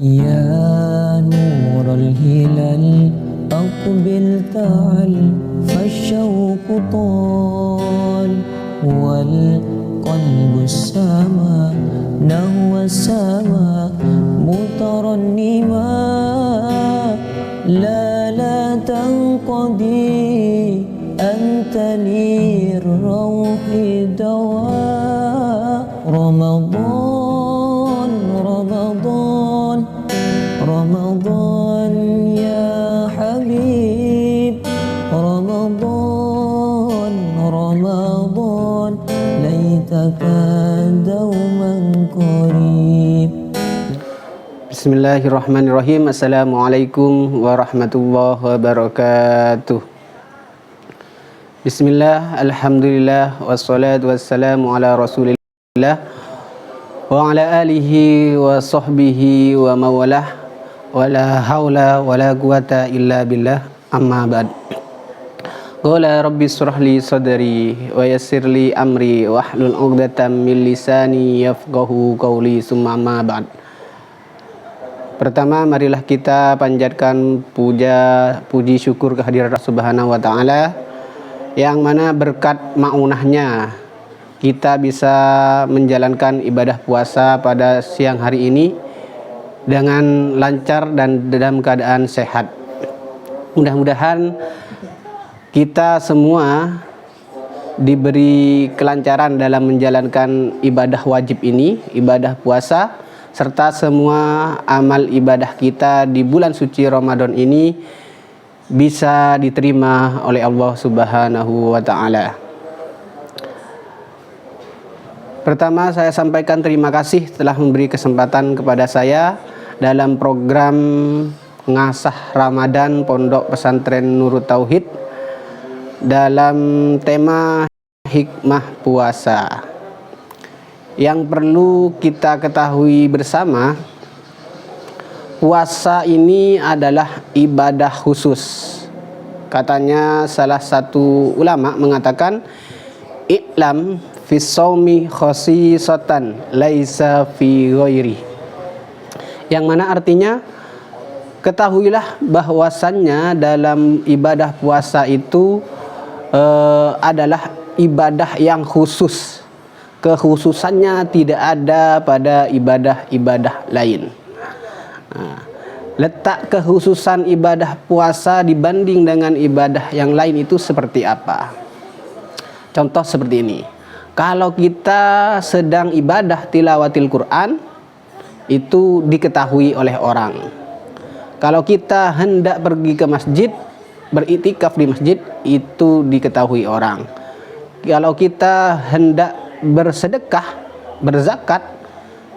يا نور الهلال أقبل تعال فالشوق طال والقلب السما نهو السما مترنما لا تنقضي أنت لي الروح دواء رمضان رمضان رمضان يا حبيب رمضان رمضان ليتك دوما قريب. Bismillahirrahmanirrahim. Assalamualaikum warahmatullahi wabarakatuh. Bismillah, alhamdulillah, wassalatu wassalamu ala rasulillah wa ala alihi wa sahbihi wa mawalah wa la hawla wa la quwata illa billah, amma ba'd. Qala rabbi shrah li sadri wa yassir li amri wahlul 'uqdatam min lisani yafqahu qawli, summa amma ba'd. Pertama, marilah kita panjatkan puji syukur kehadirat Allah Subhanahu wa taala, yang mana berkat maunahnya kita bisa menjalankan ibadah puasa pada siang hari ini dengan lancar dan dalam keadaan sehat. Mudah-mudahan kita semua diberi kelancaran dalam menjalankan ibadah wajib ini, ibadah puasa, serta semua amal ibadah kita di bulan suci Ramadan ini bisa diterima oleh Allah Subhanahu wa taala. Pertama, saya sampaikan terima kasih telah memberi kesempatan kepada saya dalam program Ngasah Ramadan Pondok Pesantren Nurut Tauhid dalam tema hikmah puasa. Yang perlu kita ketahui bersama, puasa ini adalah ibadah khusus. Katanya salah satu ulama mengatakan, "I'lam fis shaumi khasisatan laisa fi ghairi." Yang mana artinya, ketahuilah bahwasannya dalam ibadah puasa itu adalah ibadah yang khusus. Kekhususannya tidak ada pada ibadah-ibadah lain. Letak kekhususan ibadah puasa dibanding dengan ibadah yang lain itu seperti apa? Contoh seperti ini. Kalau kita sedang ibadah tilawatil Quran, itu diketahui oleh orang. Kalau kita hendak pergi ke masjid, beriktikaf di masjid, itu diketahui orang. Kalau kita hendak bersedekah, berzakat,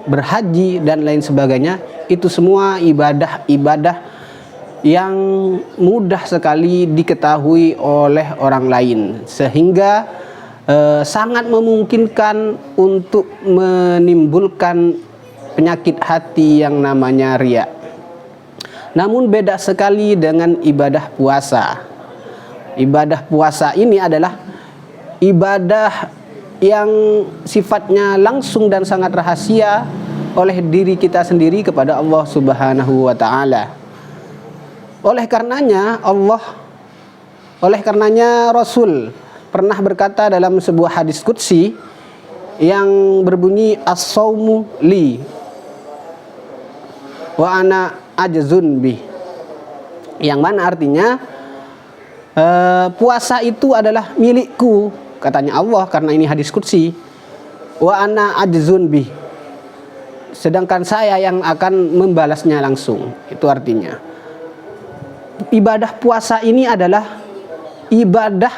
berhaji dan lain sebagainya, itu semua ibadah-ibadah yang mudah sekali diketahui oleh orang lain, sehingga sangat memungkinkan untuk menimbulkan penyakit hati yang namanya riya. Namun beda sekali dengan ibadah puasa. Ibadah puasa ini adalah ibadah yang sifatnya langsung dan sangat rahasia oleh diri kita sendiri kepada Allah Subhanahu wa taala. Oleh karenanya Rasul pernah berkata dalam sebuah hadis qudsi yang berbunyi, as-shaumu li wa ana ajzun bih. Yang mana artinya puasa itu adalah milikku, katanya Allah, karena ini hadis qudsi. Wa ana ajzun bih, sedangkan saya yang akan membalasnya langsung. Itu artinya ibadah puasa ini adalah ibadah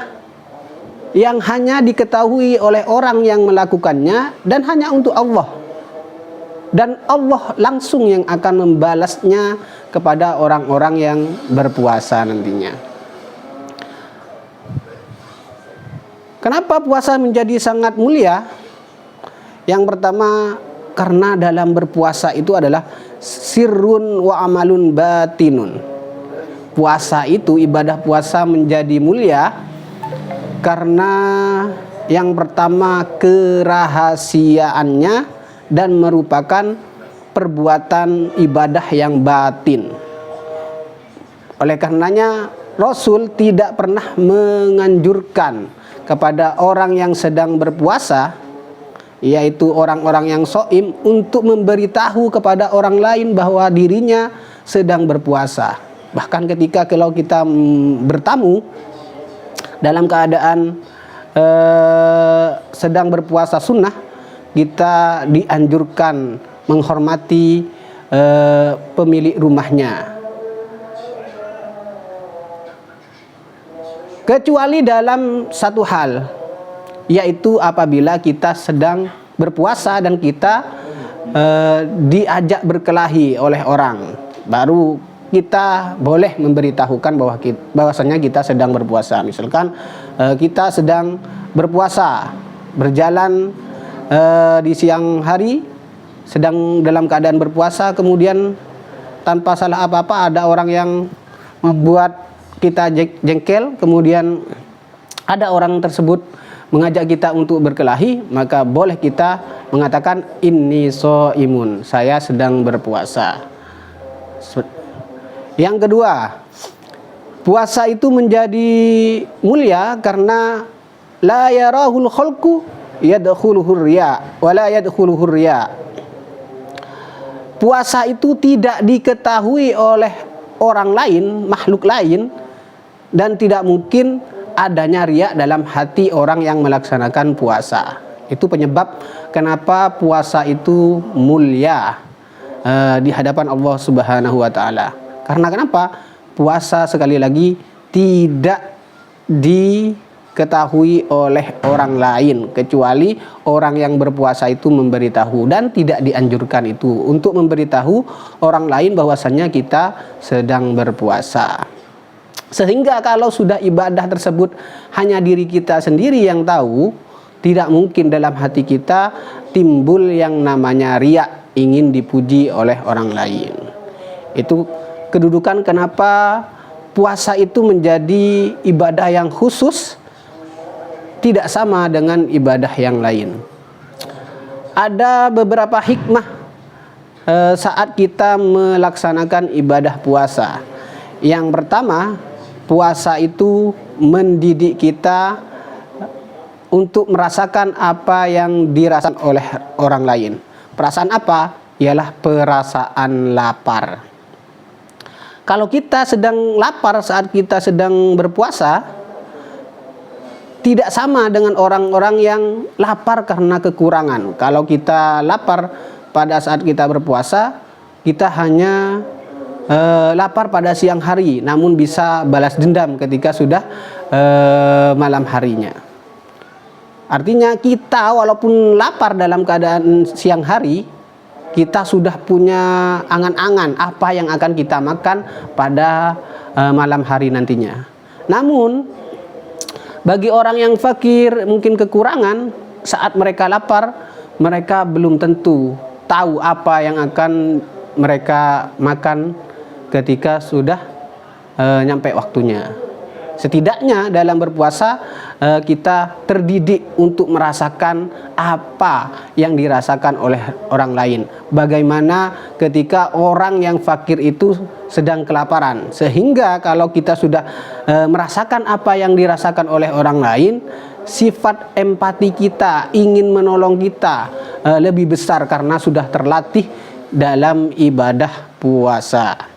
yang hanya diketahui oleh orang yang melakukannya dan hanya untuk Allah, dan Allah langsung yang akan membalasnya kepada orang-orang yang berpuasa nantinya. Kenapa puasa menjadi sangat mulia? Yang pertama, karena dalam berpuasa itu adalah sirrun wa amalun batinun. Puasa itu, ibadah puasa menjadi mulia karena yang pertama kerahasiaannya dan merupakan perbuatan ibadah yang batin. Oleh karenanya Rasul tidak pernah menganjurkan kepada orang yang sedang berpuasa, yaitu orang-orang yang shaim, untuk memberitahu kepada orang lain bahwa dirinya sedang berpuasa. Bahkan ketika kalau kita bertamu dalam keadaan sedang berpuasa sunnah, kita dianjurkan menghormati pemilik rumahnya, kecuali dalam satu hal, yaitu apabila kita sedang berpuasa dan kita diajak berkelahi oleh orang, baru kita boleh memberitahukan bahwasanya kita sedang berpuasa. Misalkan kita sedang berpuasa, berjalan di siang hari, sedang dalam keadaan berpuasa, kemudian tanpa salah apa-apa ada orang yang membuat kita jengkel, kemudian ada orang tersebut mengajak kita untuk berkelahi, maka boleh kita mengatakan inni shaimun, saya sedang berpuasa. Yang kedua, puasa itu menjadi mulia karena la yarahul khalqu yadkhuluhur riya wa la yadkhuluhur riya. Puasa itu tidak diketahui oleh orang lain, makhluk lain, dan tidak mungkin adanya riya dalam hati orang yang melaksanakan puasa. Itu penyebab kenapa puasa itu mulia di hadapan Allah Subhanahu wa taala. Karena kenapa? Puasa sekali lagi tidak diketahui oleh orang lain, kecuali orang yang berpuasa itu memberitahu, dan tidak dianjurkan itu untuk memberitahu orang lain bahwasannya kita sedang berpuasa. Sehingga kalau sudah ibadah tersebut hanya diri kita sendiri yang tahu, tidak mungkin dalam hati kita timbul yang namanya riya, ingin dipuji oleh orang lain. Itu kedudukan kenapa puasa itu menjadi ibadah yang khusus, tidak sama dengan ibadah yang lain. Ada beberapa hikmah saat kita melaksanakan ibadah puasa. Yang pertama, puasa itu mendidik kita untuk merasakan apa yang dirasakan oleh orang lain. Perasaan apa? Ialah perasaan lapar. Kalau kita sedang lapar saat kita sedang berpuasa, tidak sama dengan orang-orang yang lapar karena kekurangan. Kalau kita lapar pada saat kita berpuasa, kita hanya lapar pada siang hari, namun bisa balas dendam ketika sudah malam harinya. Artinya kita walaupun lapar dalam keadaan siang hari, kita sudah punya angan-angan apa yang akan kita makan pada malam hari nantinya. Namun bagi orang yang fakir, mungkin kekurangan, saat mereka lapar, mereka belum tentu tahu apa yang akan mereka makan ketika sudah nyampe waktunya. Setidaknya dalam berpuasa kita terdidik untuk merasakan apa yang dirasakan oleh orang lain. Bagaimana ketika orang yang fakir itu sedang kelaparan. Sehingga kalau kita sudah merasakan apa yang dirasakan oleh orang lain, sifat empati kita, ingin menolong kita lebih besar karena sudah terlatih dalam ibadah puasa.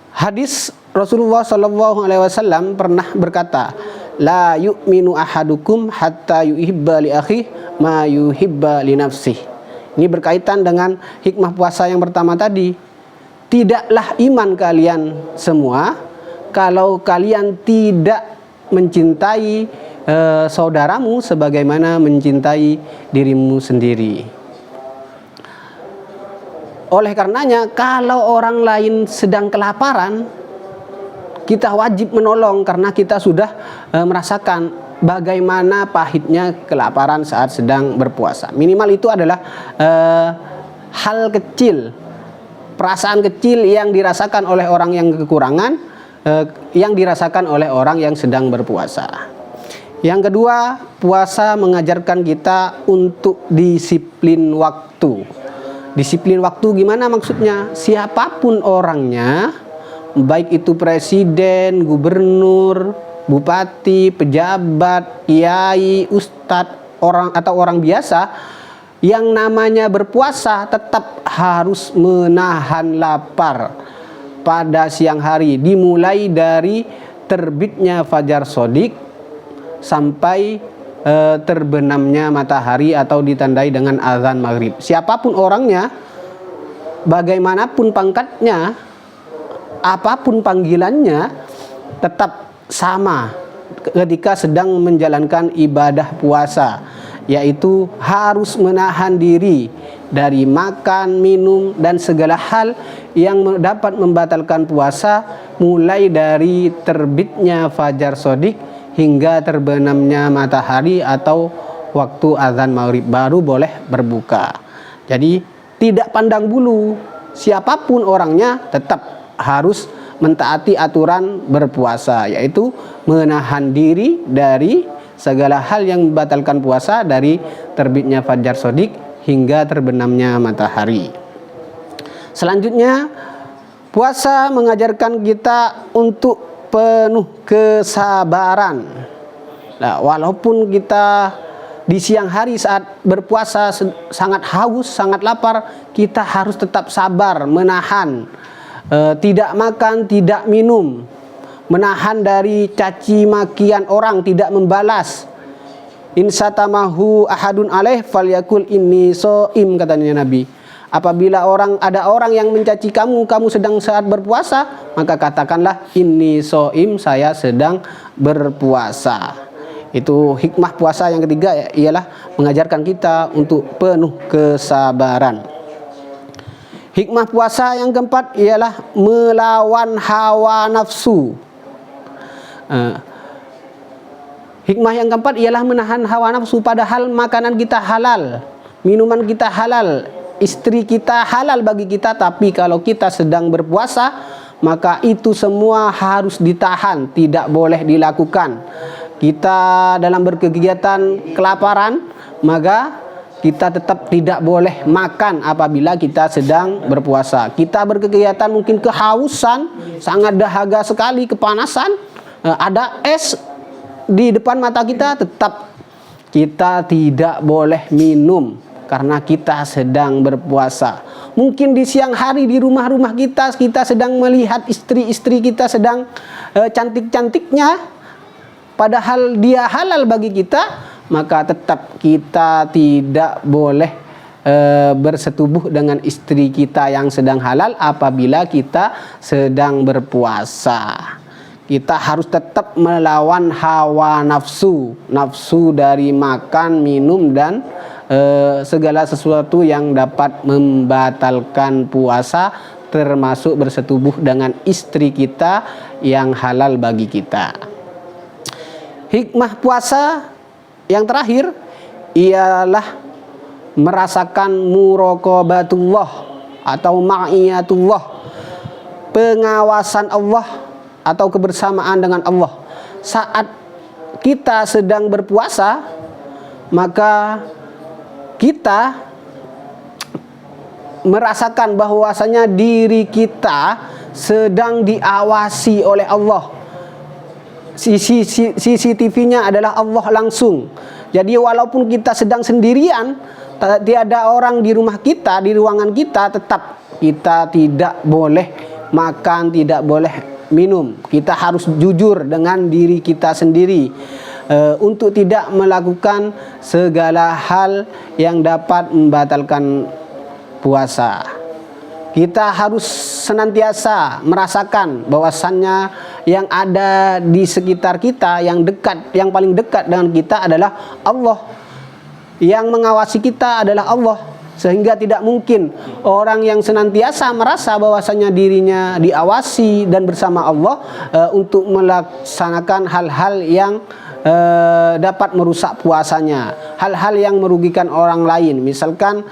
Hadis Rasulullah SAW pernah berkata, la yu'minu ahadukum hatta yuhibba li akhihi ma yuhibba li nafsihi. Ini berkaitan dengan hikmah puasa yang pertama tadi. Tidaklah iman kalian semua kalau kalian tidak mencintai saudaramu sebagaimana mencintai dirimu sendiri. Oleh karenanya, kalau orang lain sedang kelaparan, kita wajib menolong karena kita sudah merasakan bagaimana pahitnya kelaparan saat sedang berpuasa. Minimal itu adalah hal kecil, perasaan kecil yang dirasakan oleh orang yang kekurangan, yang dirasakan oleh orang yang sedang berpuasa. Yang kedua, puasa mengajarkan kita untuk disiplin waktu. Disiplin waktu gimana maksudnya? Siapapun orangnya, baik itu presiden, gubernur, bupati, pejabat, kiai, ustadz, orang atau orang biasa, yang namanya berpuasa tetap harus menahan lapar pada siang hari, dimulai dari terbitnya fajar shodiq sampai terbenamnya matahari atau ditandai dengan azan maghrib. Siapapun orangnya, bagaimanapun pangkatnya, apapun panggilannya, tetap sama ketika sedang menjalankan ibadah puasa, yaitu harus menahan diri dari makan, minum, dan segala hal yang dapat membatalkan puasa, mulai dari terbitnya fajar shodiq hingga terbenamnya matahari atau waktu azan maghrib, baru boleh berbuka. Jadi tidak pandang bulu, siapapun orangnya tetap harus mentaati aturan berpuasa, yaitu menahan diri dari segala hal yang membatalkan puasa, dari terbitnya fajar shodiq hingga terbenamnya matahari. Selanjutnya, puasa mengajarkan kita untuk penuh kesabaran. Nah, walaupun kita di siang hari saat berpuasa sangat haus, sangat lapar, kita harus tetap sabar, menahan, tidak makan, tidak minum, menahan dari caci makian orang, tidak membalas. Insatamahu ahadun alaih falyakul inni so'im, katanya Nabi. Apabila ada orang yang mencaci kamu sedang saat berpuasa, maka katakanlah inni so'im, saya sedang berpuasa. Itu hikmah puasa yang ketiga, ialah mengajarkan kita untuk penuh kesabaran. Hikmah puasa yang keempat ialah melawan hawa nafsu. Hikmah yang keempat ialah menahan hawa nafsu, padahal makanan kita halal, minuman kita halal, istri kita halal bagi kita, tapi kalau kita sedang berpuasa, maka itu semua harus ditahan, tidak boleh dilakukan. Kita dalam berkegiatan kelaparan, maka kita tetap tidak boleh makan apabila kita sedang berpuasa. Kita berkegiatan mungkin kehausan, sangat dahaga sekali, kepanasan, ada es di depan mata kita, tetap kita tidak boleh minum karena kita sedang berpuasa. Mungkin di siang hari di rumah-rumah kita sedang melihat istri-istri kita sedang cantik-cantiknya, padahal dia halal bagi kita, maka tetap kita tidak boleh bersetubuh dengan istri kita yang sedang halal apabila kita sedang berpuasa. Kita harus tetap melawan hawa nafsu, nafsu dari makan, minum, dan segala sesuatu yang dapat membatalkan puasa, termasuk bersetubuh dengan istri kita yang halal bagi kita. Hikmah puasa yang terakhir ialah merasakan muraqabatullah atau ma'iyatullah, pengawasan Allah atau kebersamaan dengan Allah. Saat kita sedang berpuasa, maka kita merasakan bahwasanya diri kita sedang diawasi oleh Allah. CCTV-nya adalah Allah langsung. Jadi walaupun kita sedang sendirian, tiada orang di rumah kita, di ruangan kita, tetap kita tidak boleh makan, tidak boleh minum. Kita harus jujur dengan diri kita sendiri untuk tidak melakukan segala hal yang dapat membatalkan puasa. Kita harus senantiasa merasakan bahwasannya yang ada di sekitar kita, yang dekat, yang paling dekat dengan kita adalah Allah. Yang mengawasi kita adalah Allah. Sehingga tidak mungkin orang yang senantiasa merasa bahwasanya dirinya diawasi dan bersama Allah untuk melaksanakan hal-hal yang dapat merusak puasanya, hal-hal yang merugikan orang lain, misalkan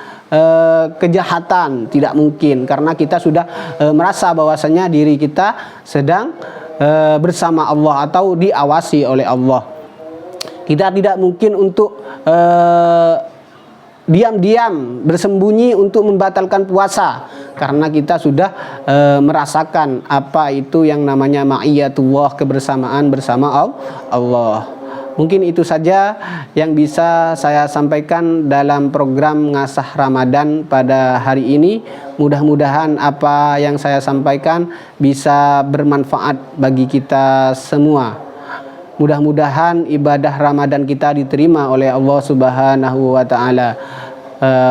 kejahatan, tidak mungkin karena kita sudah merasa bahwasanya diri kita sedang bersama Allah atau diawasi oleh Allah. Kita tidak mungkin untuk diam-diam bersembunyi untuk membatalkan puasa, karena kita sudah merasakan apa itu yang namanya ma'iyatullah, kebersamaan bersama Allah. Mungkin itu saja yang bisa saya sampaikan dalam program Ngasah Ramadan pada hari ini. Mudah-mudahan apa yang saya sampaikan bisa bermanfaat bagi kita semua. Mudah-mudahan ibadah Ramadan kita diterima oleh Allah Subhanahu wa taala.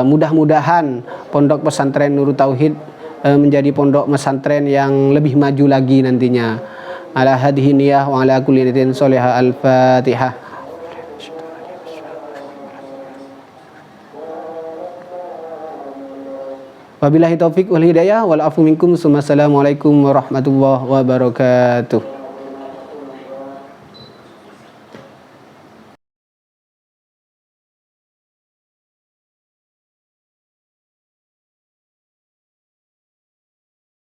Mudah-mudahan Pondok Pesantren Nurul Tauhid menjadi pondok pesantren yang lebih maju lagi nantinya. Ala hadhihi niyah wa ala kulli niyatin sholihah. Al-Fatihah. Wabillahi taufik wal hidayah wal afu minkum. Assalamualaikum warahmatullahi wabarakatuh.